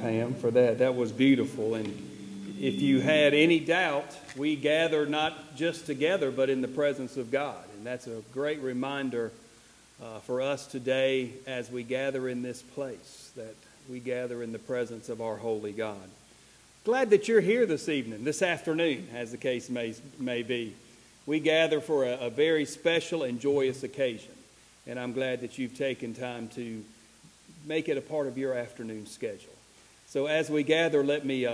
Pam, for that. That was beautiful. And if you had any doubt, we gather not just together, but in the presence of God. And that's a great reminder for us today as we gather in this place, that we gather in the presence of our holy God. Glad that you're here this evening, this afternoon, as the case may be. We gather for a very special and joyous occasion. And I'm glad that you've taken time to make it a part of your afternoon schedule. So as we gather, let me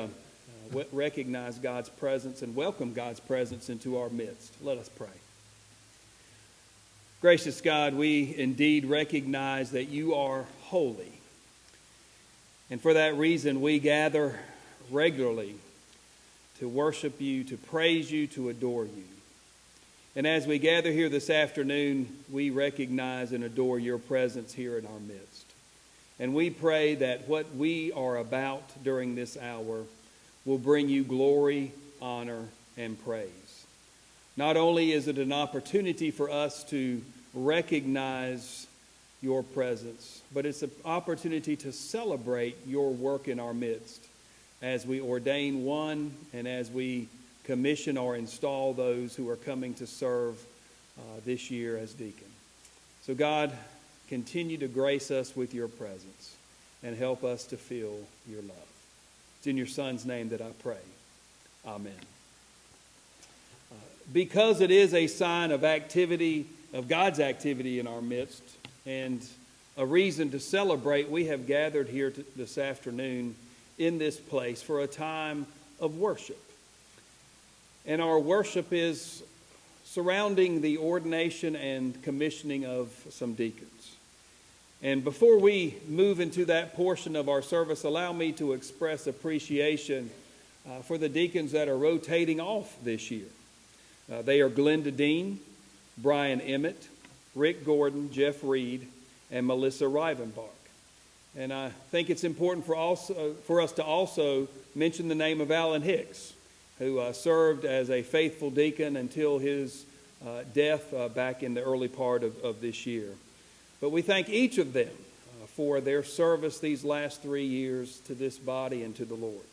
recognize God's presence and welcome God's presence into our midst. Let us pray. Gracious God, we indeed recognize that you are holy. And for that reason, we gather regularly to worship you, to praise you, to adore you. And as we gather here this afternoon, we recognize and adore your presence here in our midst. And we pray that what we are about during this hour will bring you glory, honor, and praise. Not only is it an opportunity for us to recognize your presence, but it's an opportunity to celebrate your work in our midst as we ordain one and as we commission or install those who are coming to serve this year as deacon. So God, continue to grace us with your presence and help us to feel your love. It's in your Son's name that I pray. Amen. Because it is a sign of activity, of God's activity in our midst, and a reason to celebrate, we have gathered here this afternoon in this place for a time of worship. And our worship is surrounding the ordination and commissioning of some deacons. And before we move into that portion of our service, allow me to express appreciation for the deacons that are rotating off this year. They are Glenda Dean, Brian Emmett, Rick Gordon, Jeff Reed, and Melissa Rivenbark. And I think it's important for us to also mention the name of Alan Hicks, who served as a faithful deacon until his death back in the early part of this year. But we thank each of them for their service these last 3 years to this body and to the Lord.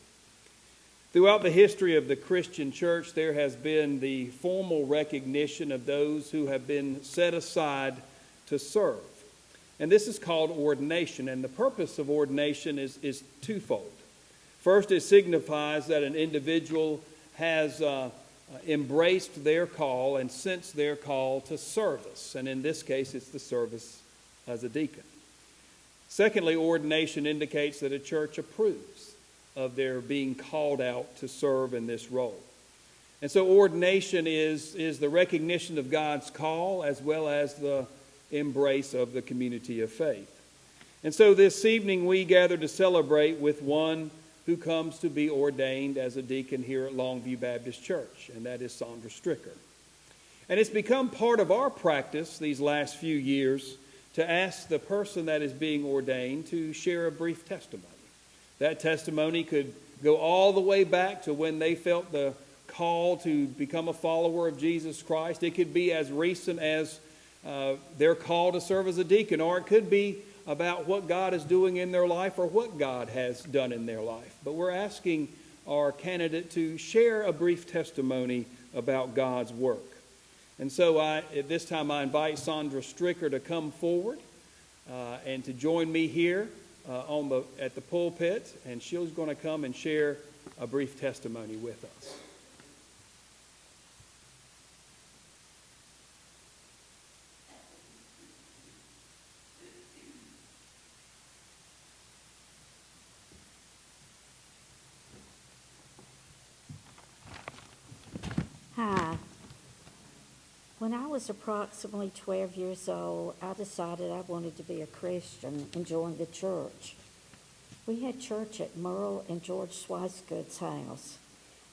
Throughout the history of the Christian church, there has been the formal recognition of those who have been set aside to serve. And this is called ordination. And the purpose of ordination is twofold. First, it signifies that an individual has embraced their call and sensed their call to service. And in this case, it's the service as a deacon. Secondly, ordination indicates that a church approves of their being called out to serve in this role. And so ordination is the recognition of God's call as well as the embrace of the community of faith. And so this evening we gather to celebrate with one who comes to be ordained as a deacon here at Longview Baptist Church, and that is Sandra Stricker. And it's become part of our practice these last few years to ask the person that is being ordained to share a brief testimony. That testimony could go all the way back to when they felt the call to become a follower of Jesus Christ. It could be as recent as their call to serve as a deacon, or it could be about what God is doing in their life or what God has done in their life. But we're asking our candidate to share a brief testimony about God's work. And so at this time I invite Sandra Stricker to come forward and to join me here at the pulpit, and she's going to come and share a brief testimony with us. Hi. When I was approximately 12 years old, I decided I wanted to be a Christian and joined the church. We had church at Merle and George Swicegood's house.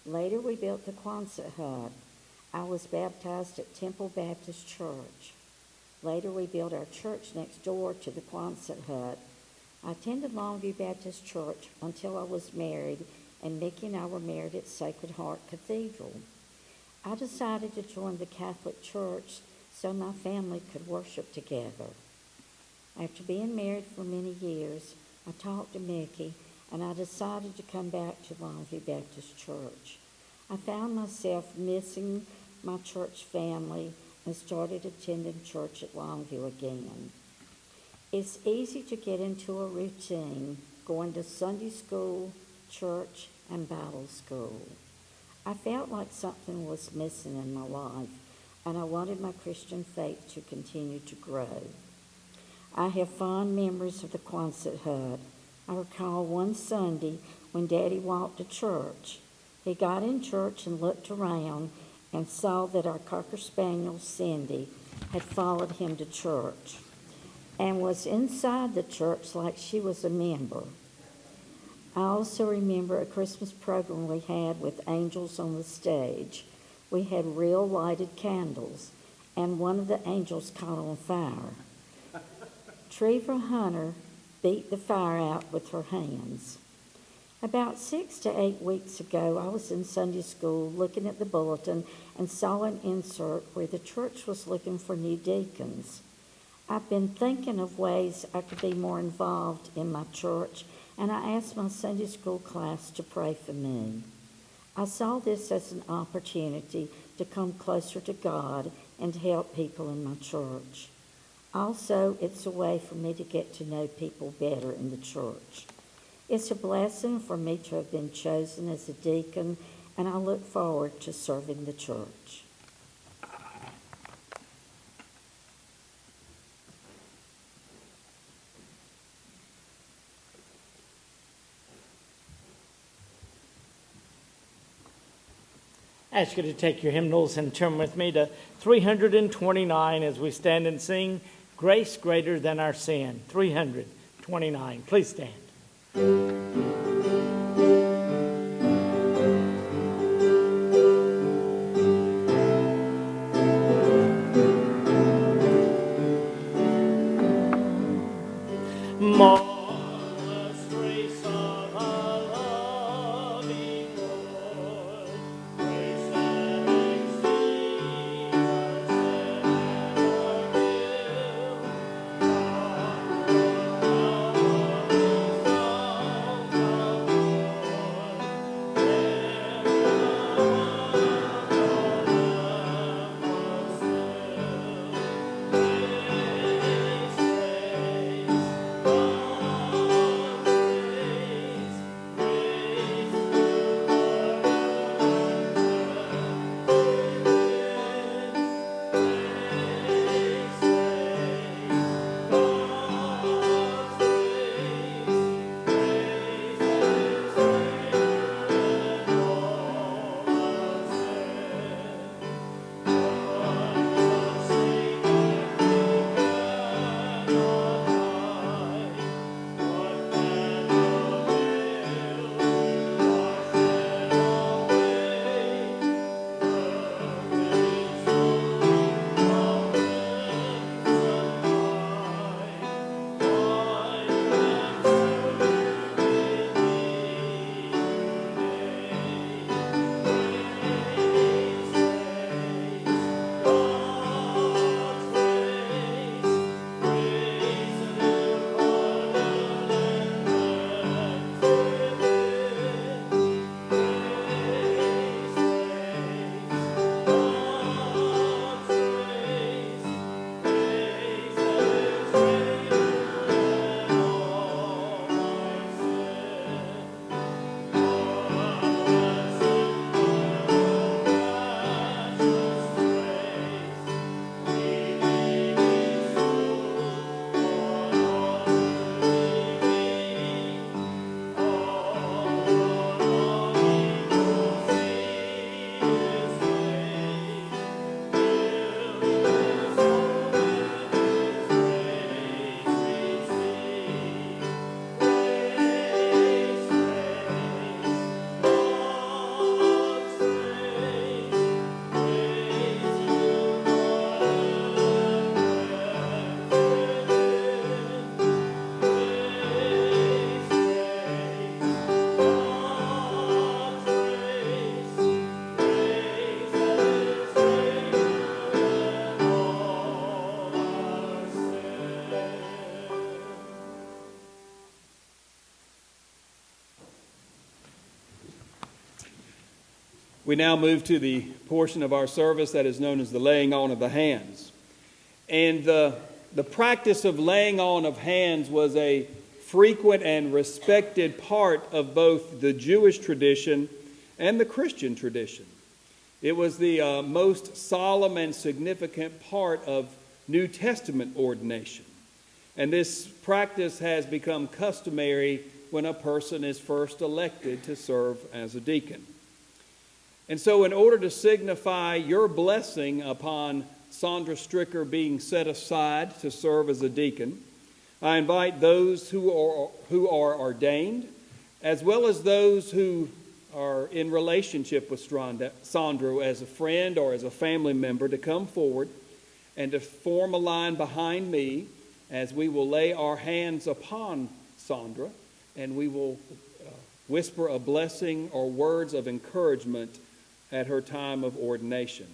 Later, we built the Quonset hut. I was baptized at Temple Baptist Church. Later, we built our church next door to the Quonset hut. I attended Longview Baptist Church until I was married, and Nikki and I were married at Sacred Heart Cathedral. I decided to join the Catholic Church so my family could worship together. After being married for many years, I talked to Mickey and I decided to come back to Longview Baptist Church. I found myself missing my church family and started attending church at Longview again. It's easy to get into a routine going to Sunday school, church, and Bible school. I felt like something was missing in my life, and I wanted my Christian faith to continue to grow. I have fond memories of the Quonset hut. I recall one Sunday when Daddy walked to church. He got in church and looked around and saw that our Cocker Spaniel, Cindy, had followed him to church and was inside the church like she was a member. I also remember a Christmas program we had with angels on the stage. We had real lighted candles, and one of the angels caught on fire. Treva Hunter beat the fire out with her hands. About 6 to 8 weeks ago, I was in Sunday school looking at the bulletin and saw an insert where the church was looking for new deacons. I've been thinking of ways I could be more involved in my church, and I asked my Sunday school class to pray for me. I saw this as an opportunity to come closer to God and to help people in my church. Also, it's a way for me to get to know people better in the church. It's a blessing for me to have been chosen as a deacon, and I look forward to serving the church. I ask you to take your hymnals and turn with me to 329 as we stand and sing Grace Greater Than Our Sin. 329. Please stand. Marvelous grace of our loving Lord, grace that exceeds our sin and our guilt. We now move to the portion of our service that is known as the laying on of the hands. And the practice of laying on of hands was a frequent and respected part of both the Jewish tradition and the Christian tradition. It was the most solemn and significant part of New Testament ordination. And this practice has become customary when a person is first elected to serve as a deacon. And so in order to signify your blessing upon Sandra Stricker being set aside to serve as a deacon, I invite those who are ordained, as well as those who are in relationship with Sandra as a friend or as a family member, to come forward and to form a line behind me as we will lay our hands upon Sandra, and we will whisper a blessing or words of encouragement at her time of ordination.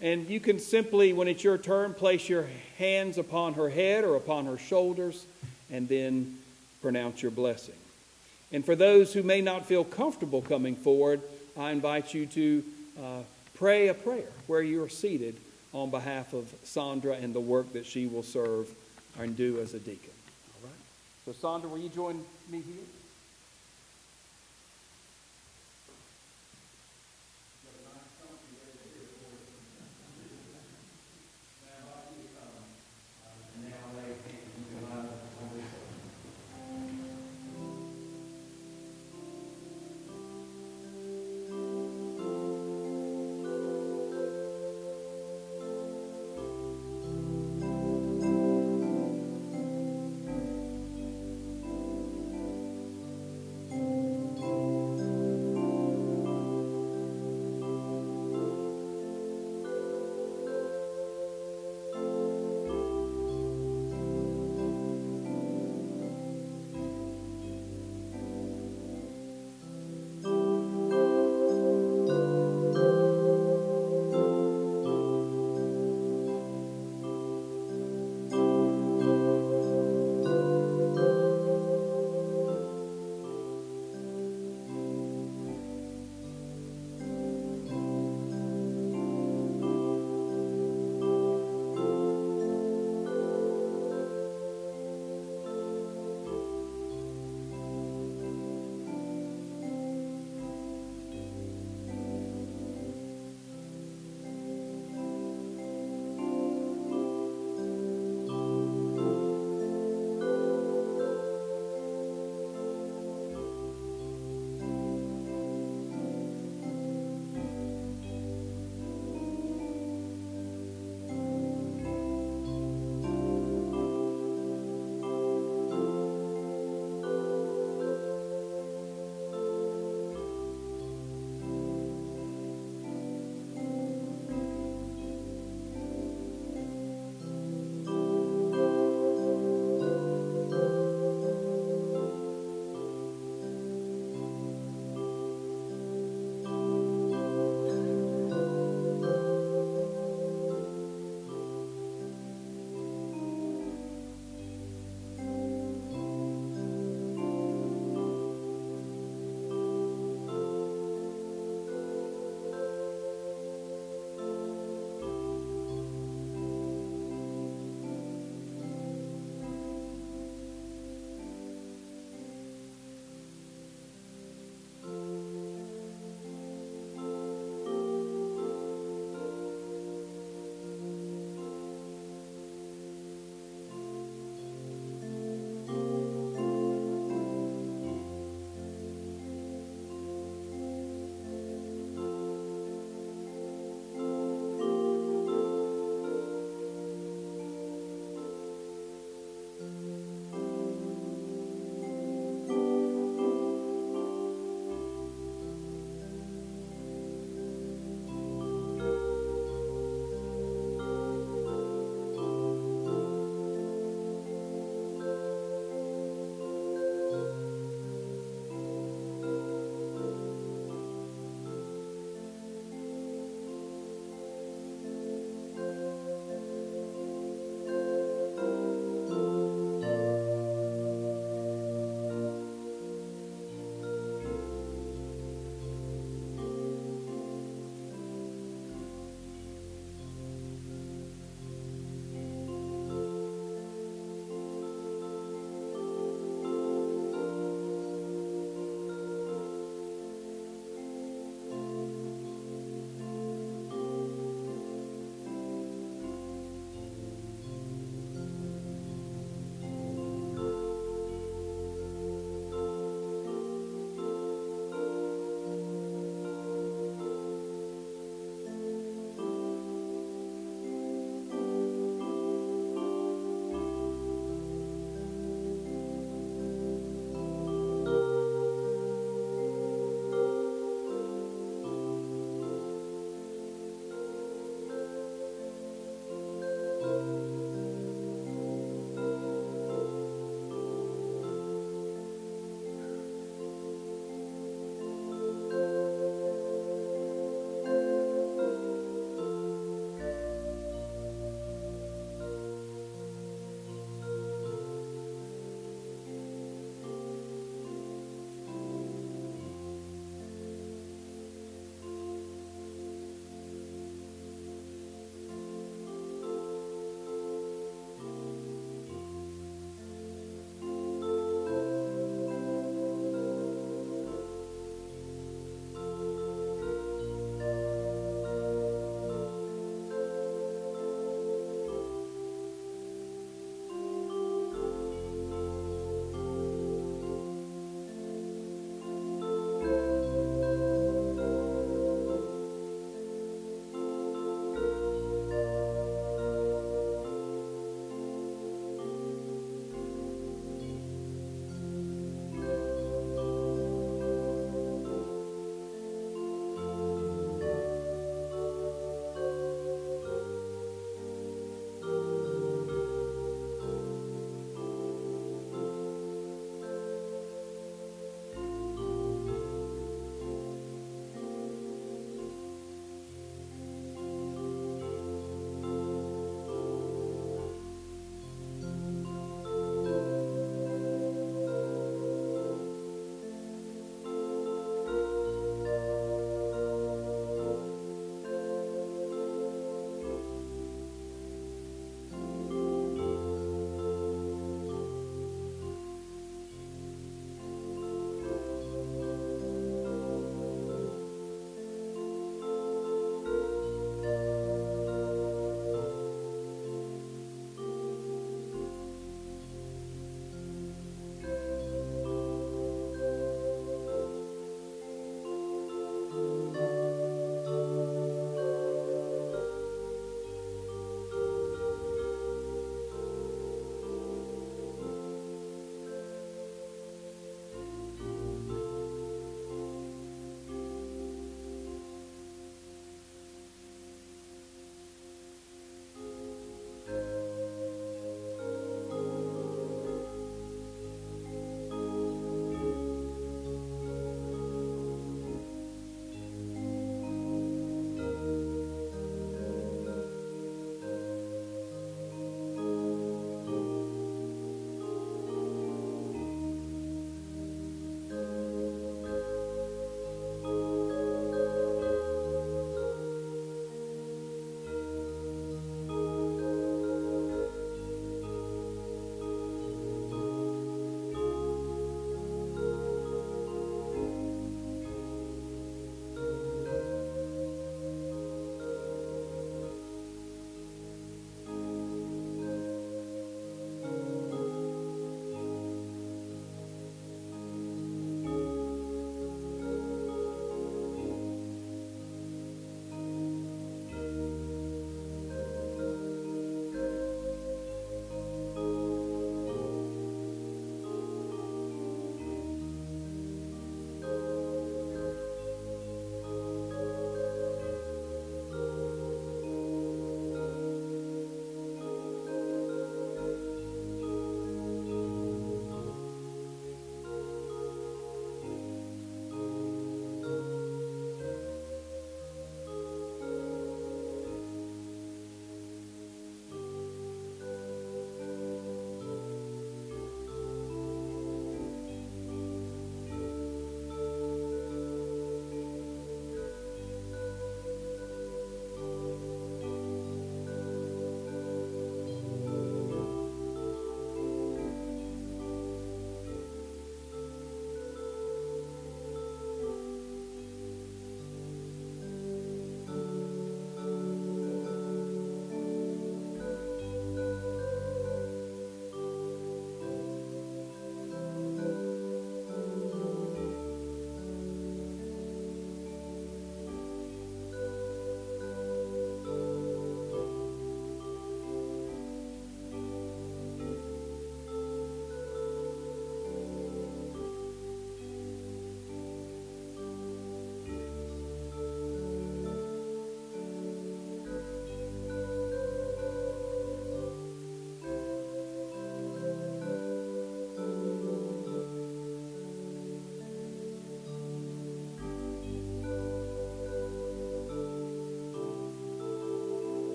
And you can simply, when it's your turn, place your hands upon her head or upon her shoulders and then pronounce your blessing. And for those who may not feel comfortable coming forward, I invite you to pray a prayer where you are seated on behalf of Sandra and the work that she will serve and do as a deacon. All right? So Sandra, will you join me here?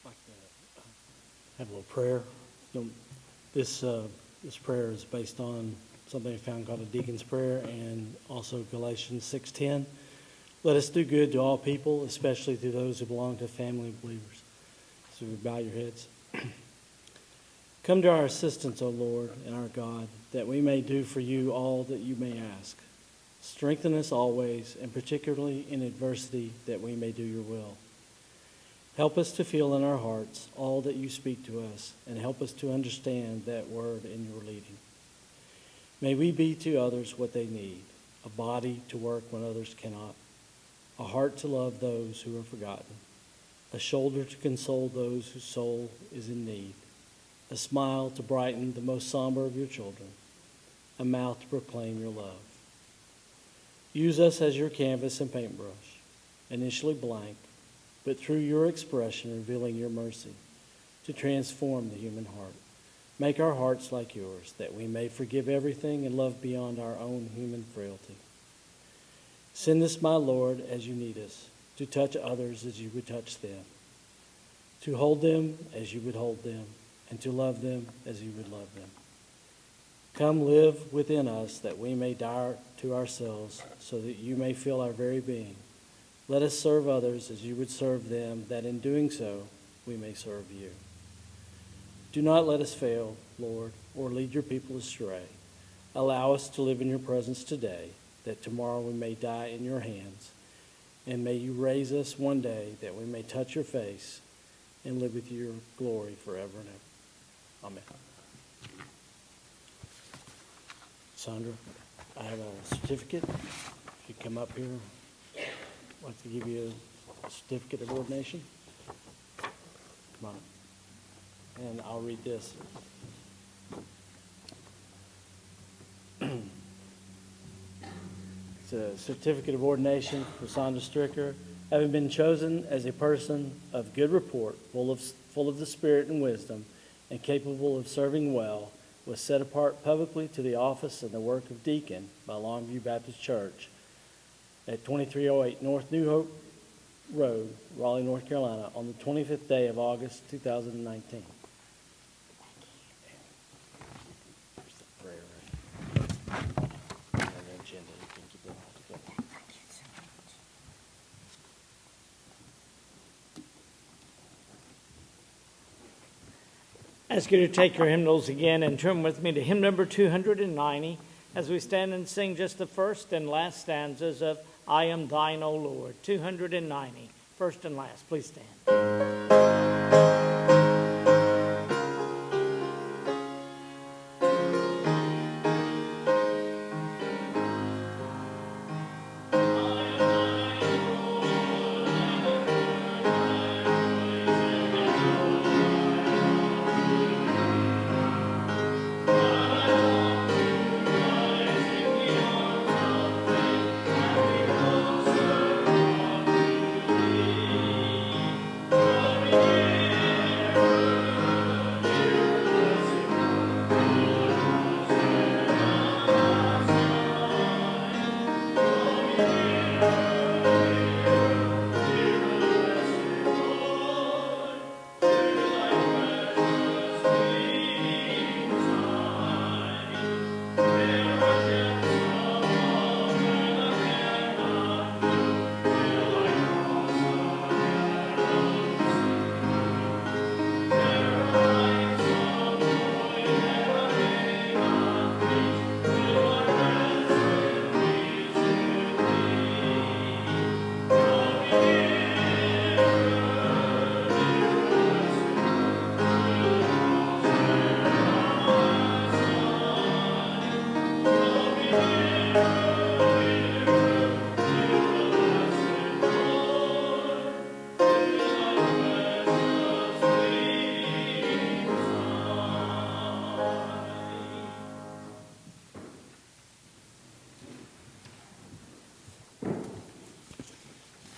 like to have a little prayer. This prayer is based on something I found called a Deacon's Prayer and also Galatians 6:10. Let us do good to all people, especially to those who belong to family of believers. So we bow your heads. Come to our assistance, O Lord and our God, that we may do for you all that you may ask. Strengthen us always, and particularly in adversity, that we may do your will. Help us to feel in our hearts all that you speak to us, and help us to understand that word in your leading. May we be to others what they need, a body to work when others cannot, a heart to love those who are forgotten, a shoulder to console those whose soul is in need, a smile to brighten the most somber of your children, a mouth to proclaim your love. Use us as your canvas and paintbrush, initially blank, but through your expression revealing your mercy, to transform the human heart. Make our hearts like yours, that we may forgive everything and love beyond our own human frailty. Send us, my Lord, as you need us, to touch others as you would touch them, to hold them as you would hold them, and to love them as you would love them. Come live within us that we may die to ourselves so that you may fill our very being. Let us serve others as you would serve them, that in doing so we may serve you. Do not let us fail, Lord, or lead your people astray. Allow us to live in your presence today, that tomorrow we may die in your hands. And may you raise us one day that we may touch your face and live with your glory forever and ever. Amen. Sandra, I have a certificate. If you come up here, I'd like to give you a certificate of ordination. Come on. And I'll read this. It's a certificate of ordination for Sandra Stricker, having been chosen as a person of good report, full of the Spirit and wisdom, and capable of serving well, was set apart publicly to the office and the work of deacon by Longview Baptist Church at 2308 North New Hope Road, Raleigh, North Carolina, on the 25th day of August, 2019. There's the prayer and the agenda. You can keep it all together. Ask you to take your hymnals again and turn with me to hymn number 290 as we stand and sing just the first and last stanzas of I Am Thine, O Lord. 290, first and last. Please stand.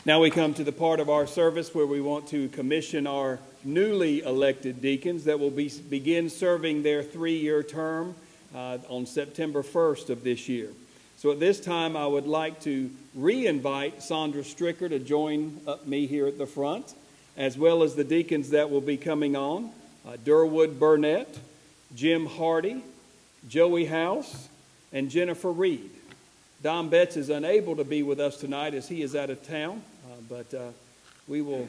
Now we come to the part of our service where we want to commission our newly elected deacons that will begin serving their 3-year term on September 1st of this year. So at this time, I would like to re-invite Sandra Stricker to join me here at the front. as well as the deacons that will be coming on, Durwood Burnett, Jim Hardy, Joey House, and Jennifer Reed. Don Betts is unable to be with us tonight as he is out of town, but we will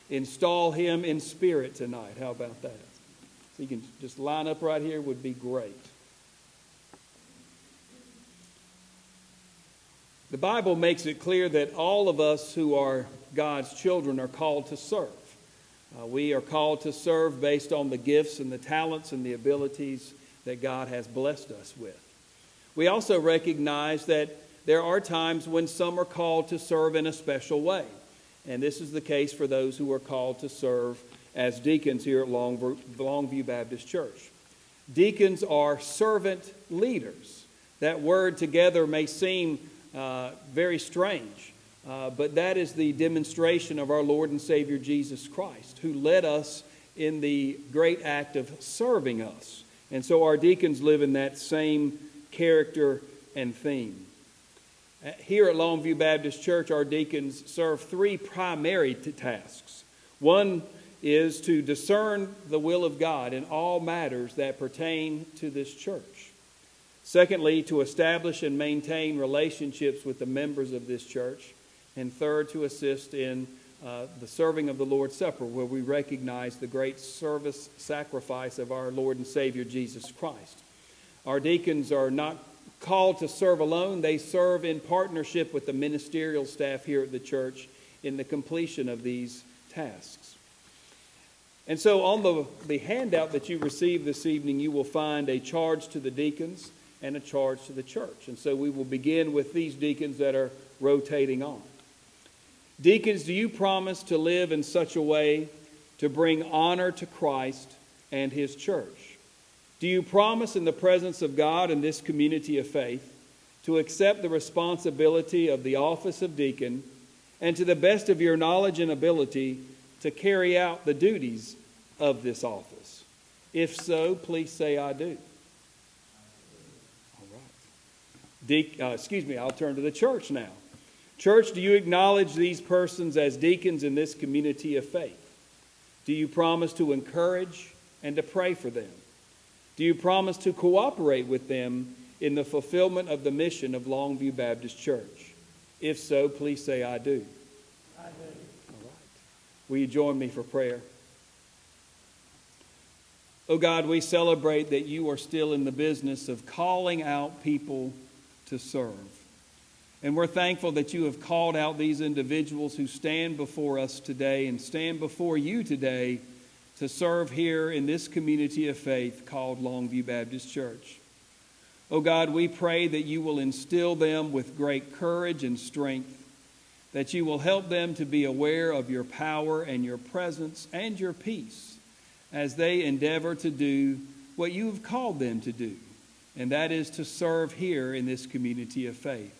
install him in spirit tonight. How about that? So you can just line up right here, would be great. The Bible makes it clear that all of us who are God's children are called to serve. We are called to serve based on the gifts and the talents and the abilities that God has blessed us with. We also recognize that there are times when some are called to serve in a special way. And this is the case for those who are called to serve as deacons here at Longview Baptist Church. Deacons are servant leaders. That word together may seem very strange, but that is the demonstration of our Lord and Savior Jesus Christ, who led us in the great act of serving us. And so our deacons live in that same character and theme. Here at Longview Baptist Church, our deacons serve three primary tasks. One is to discern the will of God in all matters that pertain to this church. Secondly, to establish and maintain relationships with the members of this church. And third, to assist in the serving of the Lord's Supper, where we recognize the great service sacrifice of our Lord and Savior Jesus Christ. Our deacons are not called to serve alone. They serve in partnership with the ministerial staff here at the church in the completion of these tasks. And so on the handout that you received this evening, you will find a charge to the deacons and a charge to the church. And so we will begin with these deacons that are rotating on. Deacons, do you promise to live in such a way to bring honor to Christ and His church? Do you promise in the presence of God and this community of faith to accept the responsibility of the office of deacon and to the best of your knowledge and ability to carry out the duties of this office? If so, please say, I do. All right. I'll turn to the church now. Church, do you acknowledge these persons as deacons in this community of faith? Do you promise to encourage and to pray for them? Do you promise to cooperate with them in the fulfillment of the mission of Longview Baptist Church? If so, please say, I do. I do. All right. Will you join me for prayer? Oh God, we celebrate that you are still in the business of calling out people to serve. And we're thankful that you have called out these individuals who stand before us today and stand before you today to serve here in this community of faith called Longview Baptist Church. Oh God, we pray that you will instill them with great courage and strength, that you will help them to be aware of your power and your presence and your peace as they endeavor to do what you have called them to do, and that is to serve here in this community of faith.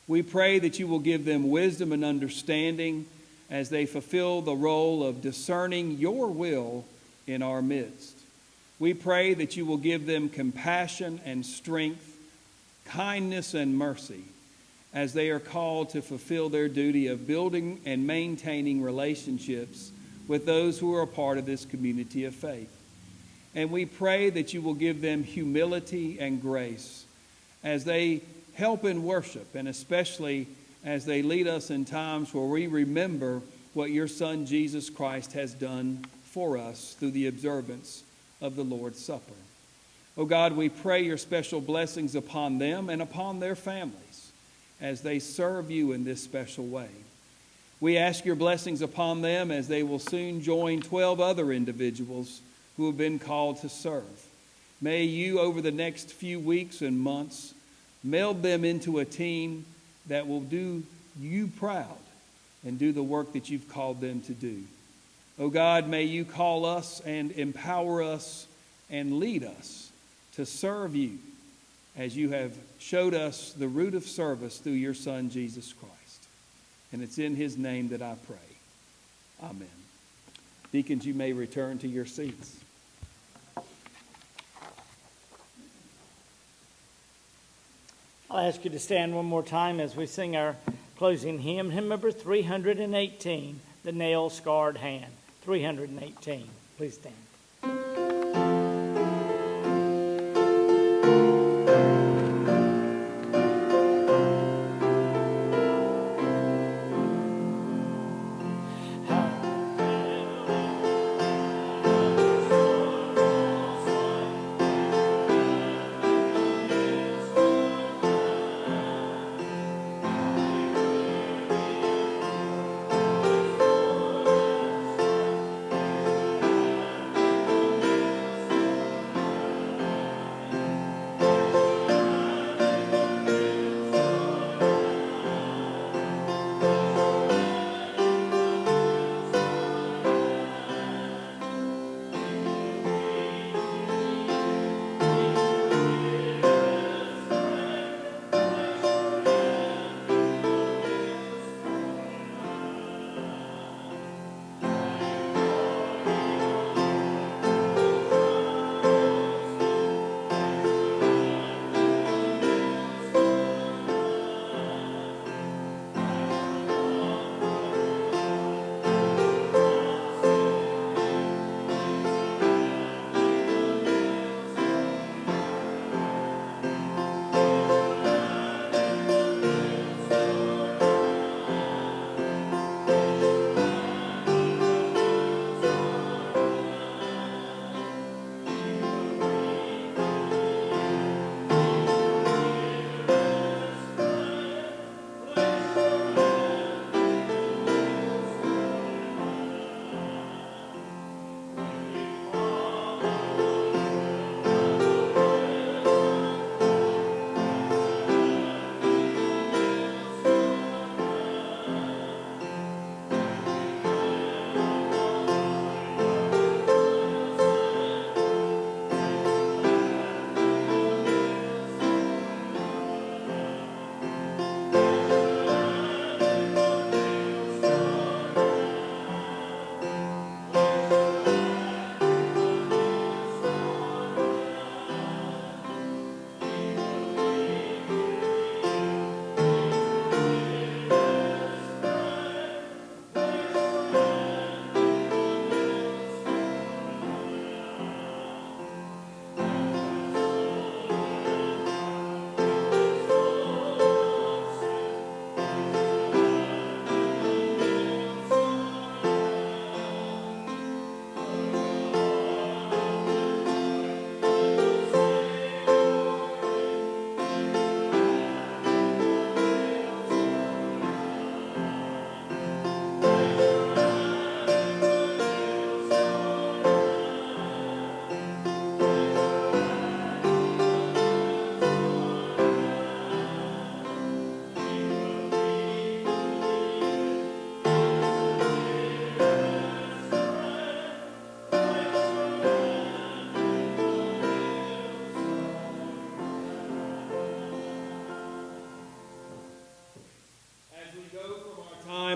We pray that you will give them wisdom and understanding as they fulfill the role of discerning your will in our midst. We pray that you will give them compassion and strength, kindness and mercy, as they are called to fulfill their duty of building and maintaining relationships with those who are a part of this community of faith. And we pray that you will give them humility and grace as they help in worship, and especially as they lead us in times where we remember what your Son Jesus Christ has done for us through the observance of the Lord's Supper. Oh God, we pray your special blessings upon them and upon their families as they serve you in this special way. We ask your blessings upon them as they will soon join 12 other individuals who have been called to serve. May you, over the next few weeks and months, meld them into a team that will do you proud and do the work that you've called them to do. Oh God, may you call us and empower us and lead us to serve you as you have showed us the root of service through your Son, Jesus Christ. And it's in his name that I pray. Amen. Deacons, you may return to your seats. I'll ask you to stand one more time as we sing our closing hymn, hymn number 318, the nail-scarred hand. 318. Please stand.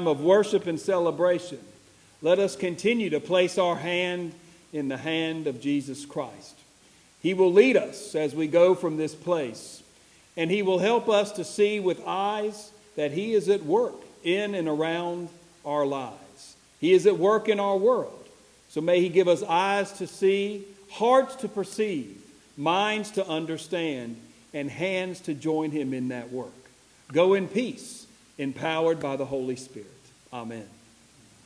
Of worship and celebration, let us continue to place our hand in the hand of Jesus Christ. He will lead us as we go from this place, and He will help us to see with eyes that He is at work in and around our lives. He is at work in our world. So may He give us eyes to see, hearts to perceive, minds to understand, and hands to join Him in that work. Go in peace, empowered by the Holy Spirit. Amen.